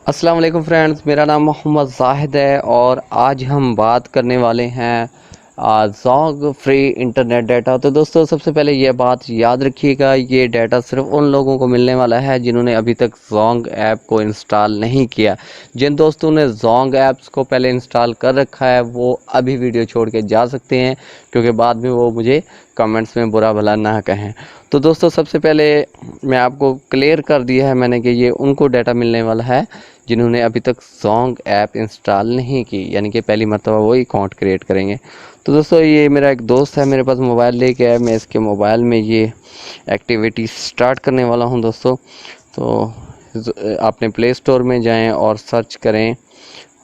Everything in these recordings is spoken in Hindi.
अस्सलाम वालेकुम फ्रेंड्स, मेरा नाम मोहम्मद जाहिद है और आज हम बात करने वाले हैं ज़ोंग फ्री इंटरनेट डाटा। तो दोस्तों, सबसे पहले ये बात याद रखिएगा, ये डाटा सिर्फ उन लोगों को मिलने वाला है जिन्होंने अभी तक ज़ोंग ऐप को इंस्टॉल नहीं किया। जिन दोस्तों ने ज़ोंग ऐप्स को पहले इंस्टॉल कर रखा है वो अभी वीडियो छोड़ के जा सकते हैं, क्योंकि बाद में वो मुझे कमेंट्स में बुरा भला ना कहें। तो दोस्तों, सबसे पहले मैं आपको क्लियर कर दिया है मैंने कि ये उनको डाटा मिलने वाला है जिन्होंने अभी तक ज़ोंग ऐप इंस्टॉल नहीं की, यानी कि पहली मर्तबा वो अकाउंट क्रिएट करेंगे। तो दोस्तों, ये मेरा एक दोस्त है, मेरे पास मोबाइल लेके आया, मैं इसके मोबाइल में ये एक्टिविटी स्टार्ट करने वाला हूं दोस्तों। तो अपने प्ले स्टोर में जाएं और सर्च करें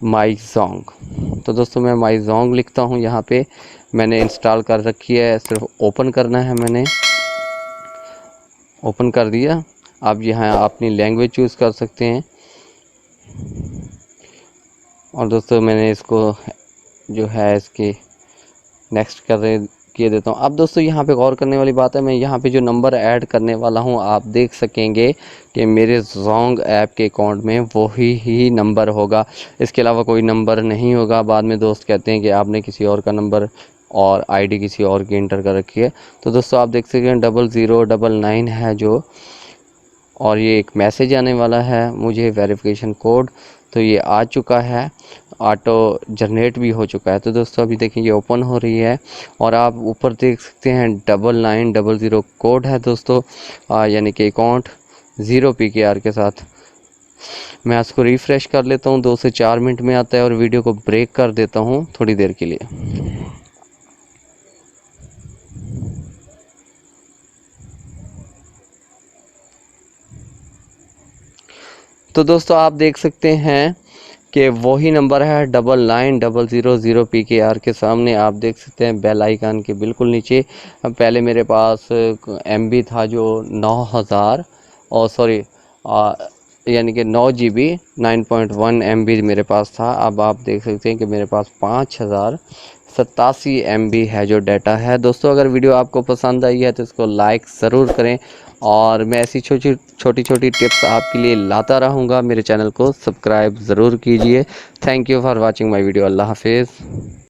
माई ज़ोंग। तो दोस्तों, मैं माई ज़ोंग लिखता हूं, यहाँ पे मैंने इंस्टॉल कर रखी है, सिर्फ ओपन करना है। मैंने ओपन कर दिया। आप यहाँ अपनी लैंग्वेज चूज़ कर सकते हैं। और दोस्तों, मैंने इसको जो है इसके नेक्स्ट किए देता हूँ। अब दोस्तों, यहाँ पे गौर करने वाली बात है, मैं यहाँ पे जो नंबर ऐड करने वाला हूँ आप देख सकेंगे कि मेरे ज़ोंग ऐप के अकाउंट में वही ही नंबर होगा, इसके अलावा कोई नंबर नहीं होगा। बाद में दोस्त कहते हैं कि आपने किसी और का नंबर और आईडी किसी और की इंटर कर रखी है। तो दोस्तों, आप देख सकते हैं 0099 है जो, और ये एक मैसेज आने वाला है मुझे वेरिफिकेशन कोड, तो ये आ चुका है, ऑटो जनरेट भी हो चुका है। तो दोस्तों, अभी देखिए ये ओपन हो रही है और आप ऊपर देख सकते हैं 9900 कोड है दोस्तों, यानी कि अकाउंट 0 PKR के साथ। मैं इसको रिफ़्रेश कर लेता हूँ, 2 से 4 मिनट में आता है, और वीडियो को ब्रेक कर देता हूँ थोड़ी देर के लिए। तो दोस्तों, आप देख सकते हैं कि वही नंबर है 9900 PKR के सामने। आप देख सकते हैं बेल आइकन के बिल्कुल नीचे। पहले मेरे पास MB था जो 9000 और सॉरी यानी कि 9 GB 9.1 MB मेरे पास था। अब आप देख सकते हैं कि मेरे पास 5087 MB है जो डाटा है। दोस्तों, अगर वीडियो आपको पसंद आई है तो इसको लाइक ज़रूर करें, और मैं ऐसी छोटी छोटी टिप्स आपके लिए लाता रहूँगा। मेरे चैनल को सब्सक्राइब ज़रूर कीजिए। Thank you for watching my video. अल्लाह हाफिज़।